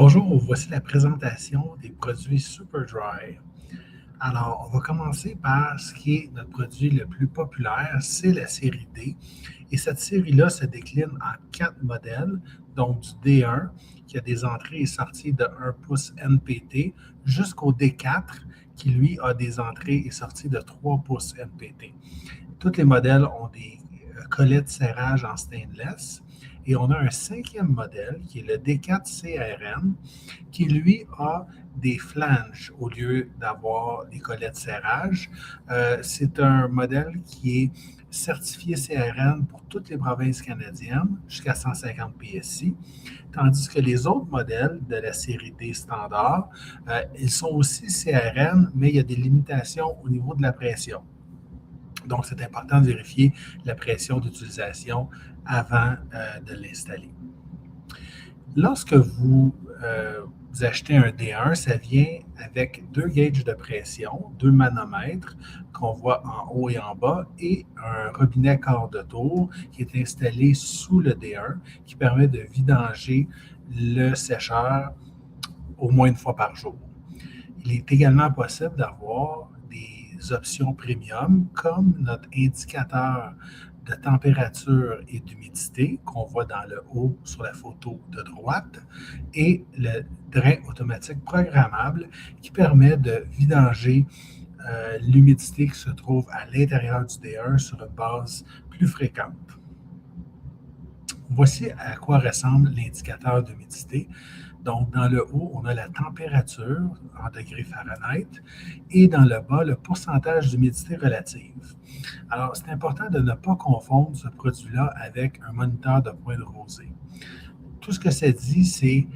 Bonjour, voici la présentation des produits SuperDry. Alors, on va commencer par ce qui est notre produit le plus populaire, c'est la série D. Et cette série-là se décline en 4 modèles, donc du D1, qui a des entrées et sorties de 1 pouce NPT, jusqu'au D4, qui lui a des entrées et sorties de 3 pouces NPT. Tous les modèles ont des collets de serrage en stainless. Et on a un 5e modèle qui est le D4 CRN qui, lui, a des flanges au lieu d'avoir des collets de serrage. C'est un modèle qui est certifié CRN pour toutes les provinces canadiennes jusqu'à 150 PSI, tandis que les autres modèles de la série D standard, ils sont aussi CRN, mais il y a des limitations au niveau de la pression. Donc, c'est important de vérifier la pression d'utilisation avant de l'installer. Lorsque vous achetez un D1, ça vient avec 2 gauges de pression, 2 manomètres qu'on voit en haut et en bas, et un robinet quart de tour qui est installé sous le D1 qui permet de vidanger le sécheur au moins une fois par jour. Il est également possible d'avoir des options premium comme notre indicateur de température et d'humidité qu'on voit dans le haut sur la photo de droite et le drain automatique programmable qui permet de vidanger l'humidité qui se trouve à l'intérieur du D1 sur une base plus fréquente. Voici à quoi ressemble l'indicateur d'humidité. Donc, dans le haut, on a la température en degrés Fahrenheit et dans le bas, le pourcentage d'humidité relative. Alors, c'est important de ne pas confondre ce produit-là avec un moniteur de points de rosée. Tout ce que ça dit, c'est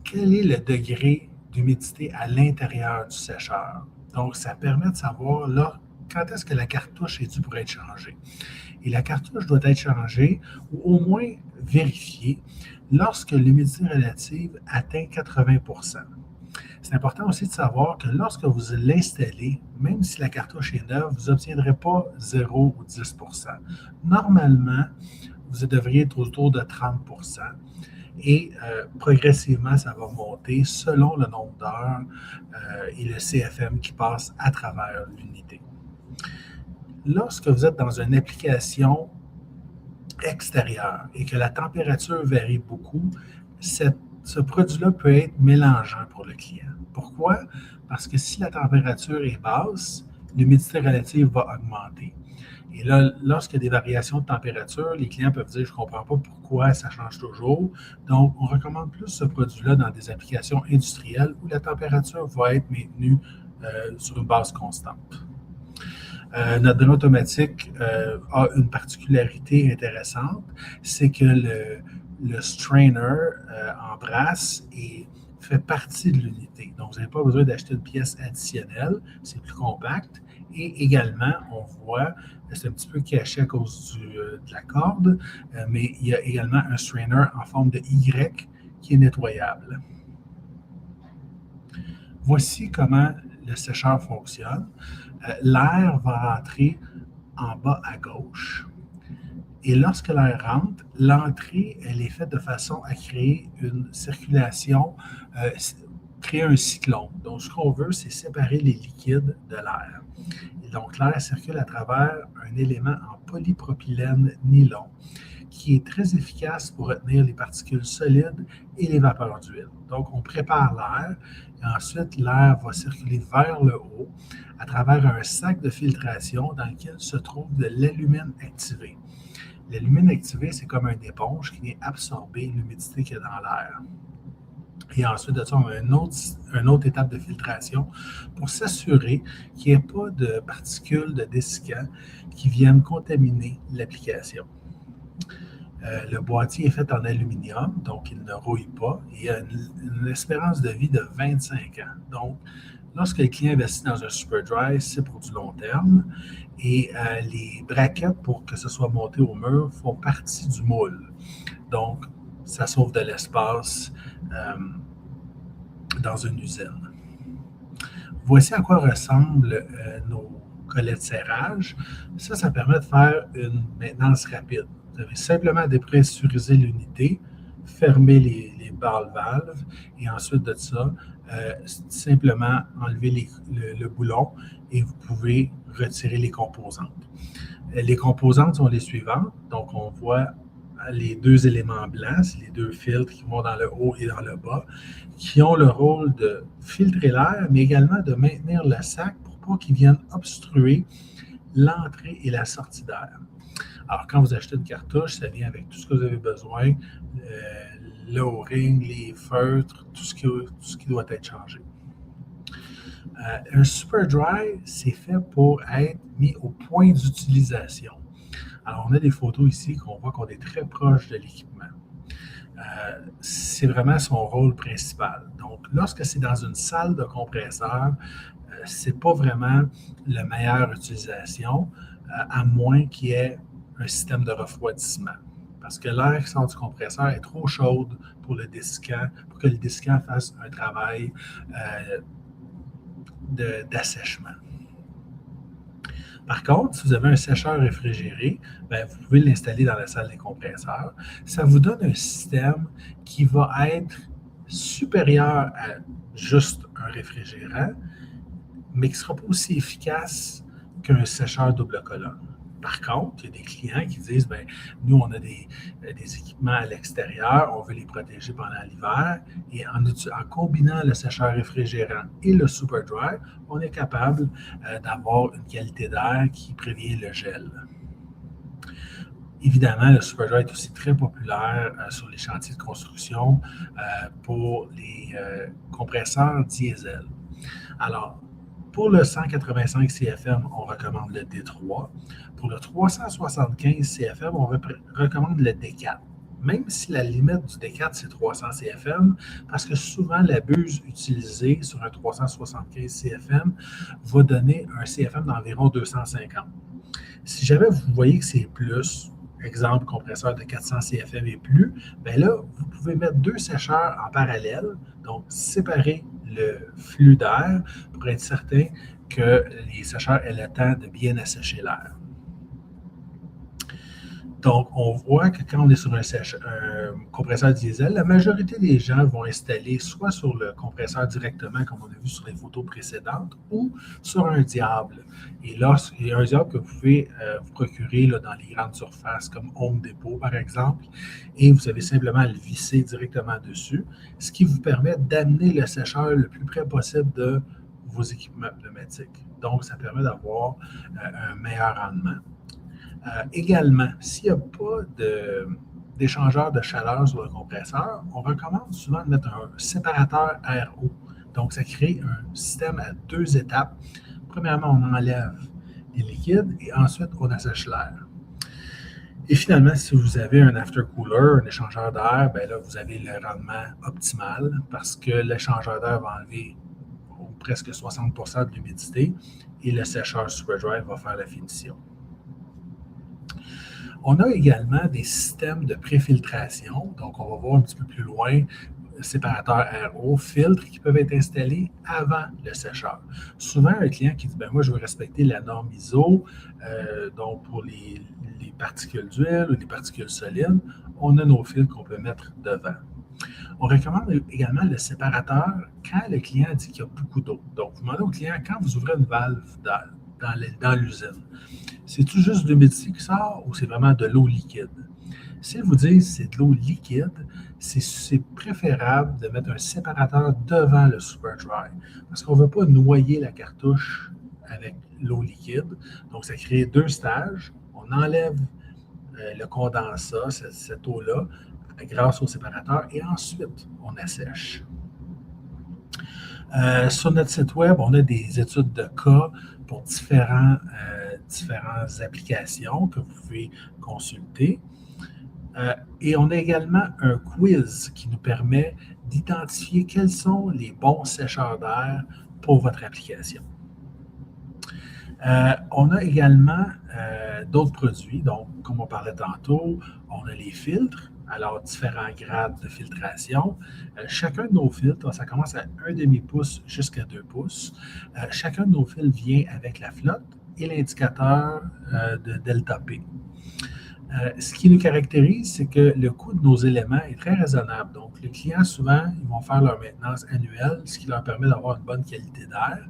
quel est le degré d'humidité à l'intérieur du sécheur. Donc, ça permet de savoir là, quand est-ce que la cartouche est due pour être changée. Et la cartouche doit être changée ou au moins vérifiée lorsque l'humidité relative atteint 80 %. C'est important aussi de savoir que lorsque vous l'installez, même si la cartouche est neuve, vous n'obtiendrez pas 0 ou 10 %. Normalement, vous devriez être autour de 30 % et progressivement, ça va monter selon le nombre d'heures et le CFM qui passe à travers l'unité. Lorsque vous êtes dans une application extérieure et que la température varie beaucoup, ce produit-là peut être mélangeant pour le client. Pourquoi? Parce que si la température est basse, l'humidité relative va augmenter. Et là, lorsqu'il y a des variations de température, les clients peuvent dire « je ne comprends pas pourquoi ça change toujours ». Donc, on recommande plus ce produit-là dans des applications industrielles où la température va être maintenue sur une base constante. Notre drain automatique a une particularité intéressante, c'est que le strainer en brasse fait partie de l'unité. Donc, vous n'avez pas besoin d'acheter une pièce additionnelle, c'est plus compact. Et également, on voit, c'est un petit peu caché à cause de la corde, mais il y a également un strainer en forme de Y qui est nettoyable. Voici comment le sécheur fonctionne. L'air va rentrer en bas à gauche. Et lorsque l'air rentre, l'entrée, elle est faite de façon à créer une circulation, créer un cyclone. Donc, ce qu'on veut, c'est séparer les liquides de l'air. Et donc, l'air circule à travers un élément en polypropylène nylon qui est très efficace pour retenir les particules solides et les vapeurs d'huile. Donc, on prépare l'air et ensuite, l'air va circuler vers le haut à travers un sac de filtration dans lequel se trouve de l'alumine activé. L'alumine activé, c'est comme une éponge qui vient absorber l'humidité qu'il y a dans l'air. Et ensuite de ça, on a une autre étape de filtration pour s'assurer qu'il n'y ait pas de particules de dessicant qui viennent contaminer l'application. Le boîtier est fait en aluminium, donc il ne rouille pas. Il y a une espérance de vie de 25 ans. Donc, lorsque le client investit dans un SuperDry, c'est pour du long terme. Et les braquettes, pour que ce soit monté au mur, font partie du moule. Donc, ça sauve de l'espace dans une usine. Voici à quoi ressemblent nos collets de serrage. Ça permet de faire une maintenance rapide. Vous avez simplement à dépressuriser l'unité, fermer les ball valves et ensuite de ça, simplement enlever le boulon et vous pouvez retirer les composantes. Les composantes sont les suivantes. Donc, on voit les deux éléments blancs, c'est les deux filtres qui vont dans le haut et dans le bas, qui ont le rôle de filtrer l'air, mais également de maintenir le sac pour pas qu'il vienne obstruer l'entrée et la sortie d'air. Alors, quand vous achetez une cartouche, ça vient avec tout ce que vous avez besoin, le O-ring, les feutres, tout ce qui doit être changé. Un Super Dry, c'est fait pour être mis au point d'utilisation. Alors, on a des photos ici qu'on voit qu'on est très proche de l'équipement. C'est vraiment son rôle principal. Donc, lorsque c'est dans une salle de compresseur, ce n'est pas vraiment la meilleure utilisation, à moins qu'il y ait un système de refroidissement. Parce que l'air qui sort du compresseur est trop chaude pour le dessicant, pour que le dessicant fasse un travail d'assèchement. Par contre, si vous avez un sécheur réfrigéré, vous pouvez l'installer dans la salle des compresseurs. Ça vous donne un système qui va être supérieur à juste un réfrigérant, mais qui ne sera pas aussi efficace qu'un sécheur double colonne. Par contre, il y a des clients qui disent, nous, on a des équipements à l'extérieur, on veut les protéger pendant l'hiver, et en combinant le sécheur réfrigérant et le Super Dry, on est capable d'avoir une qualité d'air qui prévient le gel. Évidemment, le Super Dry est aussi très populaire sur les chantiers de construction pour les compresseurs diesel. Alors, pour le 185 CFM, on recommande le D3. Pour le 375 CFM, on recommande le D4. Même si la limite du D4, c'est 300 CFM, parce que souvent, la buse utilisée sur un 375 CFM va donner un CFM d'environ 250. Si jamais vous voyez que c'est plus, exemple, compresseur de 400 CFM et plus, là, vous pouvez mettre deux sécheurs en parallèle, donc séparer le flux d'air pour être certain que les sécheurs aient le temps de bien assécher l'air. Donc, on voit que quand on est sur un compresseur diesel, la majorité des gens vont installer soit sur le compresseur directement, comme on a vu sur les photos précédentes, ou sur un diable. Et là, il y a un diable que vous pouvez vous procurer là, dans les grandes surfaces, comme Home Depot, par exemple, et vous avez simplement à le visser directement dessus, ce qui vous permet d'amener le sécheur le plus près possible de vos équipements pneumatiques. Donc, ça permet d'avoir un meilleur rendement. Également, s'il n'y a pas d'échangeur de chaleur sur le compresseur, on recommande souvent de mettre un séparateur air-eau. Donc, ça crée un système à deux étapes. Premièrement, on enlève les liquides et ensuite, on assèche l'air. Et finalement, si vous avez un aftercooler, un échangeur d'air, là, vous avez le rendement optimal parce que l'échangeur d'air va enlever presque 60% de l'humidité et le sécheur Super Dry va faire la finition. On a également des systèmes de préfiltration. Donc, on va voir un petit peu plus loin, séparateurs air-eau, filtres qui peuvent être installés avant le sécheur. Souvent, un client qui dit, moi, je veux respecter la norme ISO, donc pour les particules d'huile ou les particules solides, on a nos filtres qu'on peut mettre devant. On recommande également le séparateur quand le client dit qu'il y a beaucoup d'eau. Donc, vous demandez au client, quand vous ouvrez une valve dans l'usine, c'est-tu juste de l'humidité qui sort ou c'est vraiment de l'eau liquide? S'ils vous disent que c'est de l'eau liquide, c'est préférable de mettre un séparateur devant le Super Dry parce qu'on ne veut pas noyer la cartouche avec l'eau liquide. Donc, ça crée deux stages. On enlève le condensat, cette eau-là, grâce au séparateur et ensuite, on assèche. Sur notre site web, on a des études de cas pour différentes applications que vous pouvez consulter. Et on a également un quiz qui nous permet d'identifier quels sont les bons sécheurs d'air pour votre application. On a également d'autres produits. Donc, comme on parlait tantôt, on a les filtres. Alors, différents grades de filtration. Chacun de nos filtres, ça commence à 1,5 pouce jusqu'à 2 pouces. Chacun de nos filtres vient avec la flotte et l'indicateur de delta P. Ce qui nous caractérise, c'est que le coût de nos éléments est très raisonnable. Donc, les clients, souvent, ils vont faire leur maintenance annuelle, ce qui leur permet d'avoir une bonne qualité d'air.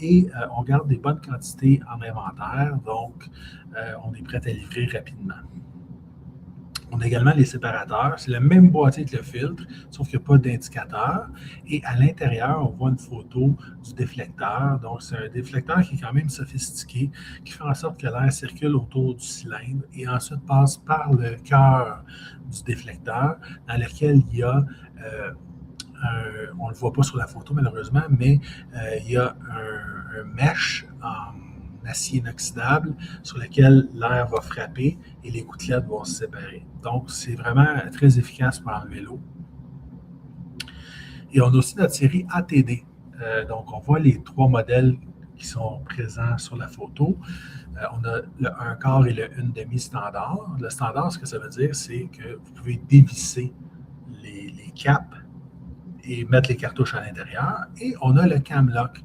Et on garde des bonnes quantités en inventaire, donc on est prêt à livrer rapidement. On a également les séparateurs. C'est le même boîtier que le filtre, sauf qu'il n'y a pas d'indicateur. Et à l'intérieur, on voit une photo du déflecteur. Donc, c'est un déflecteur qui est quand même sophistiqué, qui fait en sorte que l'air circule autour du cylindre et ensuite passe par le cœur du déflecteur, dans lequel il y a on ne le voit pas sur la photo malheureusement, mais il y a un mesh en acier inoxydable sur lequel l'air va frapper et les gouttelettes vont se séparer. Donc, c'est vraiment très efficace pour enlever l'eau. Et on a aussi notre série ATD. Donc, on voit les 3 modèles qui sont présents sur la photo. On a le 1/4 et le 1/2 standard. Le standard, ce que ça veut dire, c'est que vous pouvez dévisser les caps et mettre les cartouches à l'intérieur. Et on a le Camlock.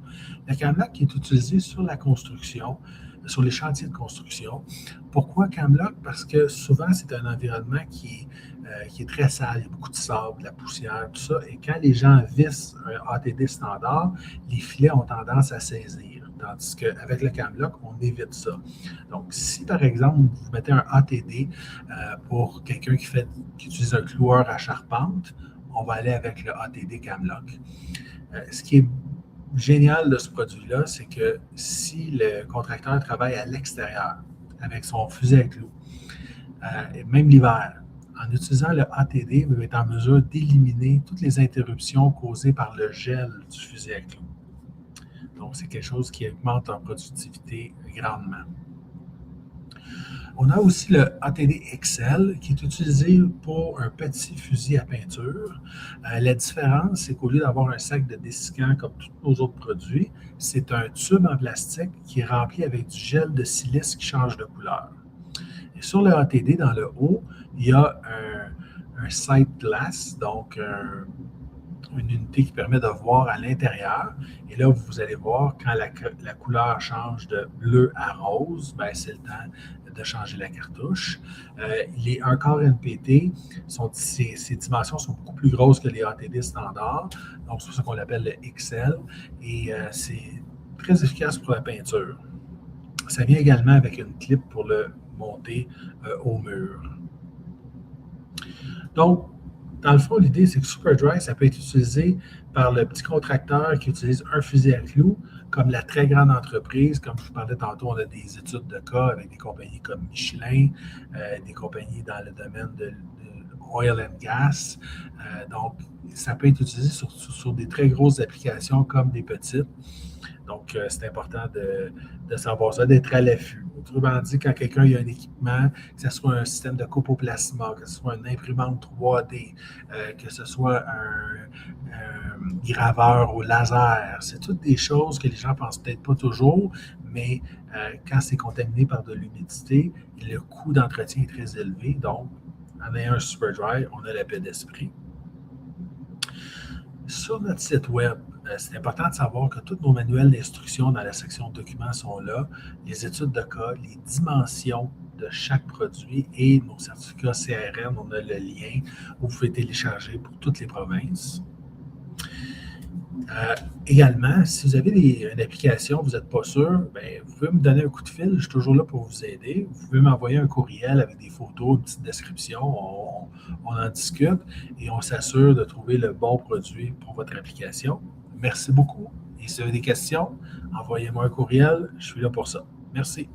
Le Camlock qui est utilisé sur la construction, sur les chantiers de construction. Pourquoi Camlock? Parce que souvent, c'est un environnement qui est très sale. Il y a beaucoup de sable, de la poussière, tout ça. Et quand les gens vissent un ATD standard, les filets ont tendance à saisir. Tandis qu'avec le Camlock, on évite ça. Donc, si par exemple, vous mettez un ATD pour quelqu'un qui utilise un cloueur à charpente, on va aller avec le ATD Camlock. Ce qui est génial de ce produit-là, c'est que si le contracteur travaille à l'extérieur avec son fusil à clous, même l'hiver, en utilisant le ATD, il va être en mesure d'éliminer toutes les interruptions causées par le gel du fusil à clous. Donc, c'est quelque chose qui augmente en productivité grandement. On a aussi le ATD XL qui est utilisé pour un petit fusil à peinture. La différence, c'est qu'au lieu d'avoir un sac de dessicant comme tous nos autres produits, c'est un tube en plastique qui est rempli avec du gel de silice qui change de couleur. Et sur le ATD, dans le haut, il y a un sight glass, donc une unité qui permet de voir à l'intérieur. Et là, vous allez voir quand la couleur change de bleu à rose, ben, c'est le temps de changer la cartouche. Les 1/4 NPT, ces dimensions sont beaucoup plus grosses que les ATD standards. Donc, c'est pour ça qu'on l'appelle le XL. Et c'est très efficace pour la peinture. Ça vient également avec une clip pour le monter au mur. Donc, dans le fond, l'idée, c'est que SuperDry, ça peut être utilisé par le petit contracteur qui utilise un fusil à clous, comme la très grande entreprise. Comme je vous parlais tantôt, on a des études de cas avec des compagnies comme Michelin, des compagnies dans le domaine de oil and gas. Donc, ça peut être utilisé sur des très grosses applications comme des petites. Donc, c'est important de savoir ça, d'être à l'affût. Autrement dit, quand quelqu'un a un équipement, que ce soit un système de copoplasma, que ce soit une imprimante 3D, que ce soit un graveur au laser, c'est toutes des choses que les gens ne pensent peut-être pas toujours, mais quand c'est contaminé par de l'humidité, le coût d'entretien est très élevé. Donc, en ayant un SuperDry, on a la paix d'esprit. Sur notre site web, c'est important de savoir que tous nos manuels d'instruction dans la section documents sont là, les études de cas, les dimensions de chaque produit et nos certificats CRN, on a le lien où vous pouvez télécharger pour toutes les provinces. Également, si vous avez une application, vous n'êtes pas sûr, bien, vous pouvez me donner un coup de fil, je suis toujours là pour vous aider. Vous pouvez m'envoyer un courriel avec des photos, une petite description, on en discute et on s'assure de trouver le bon produit pour votre application. Merci beaucoup. Et si vous avez des questions, envoyez-moi un courriel, je suis là pour ça. Merci.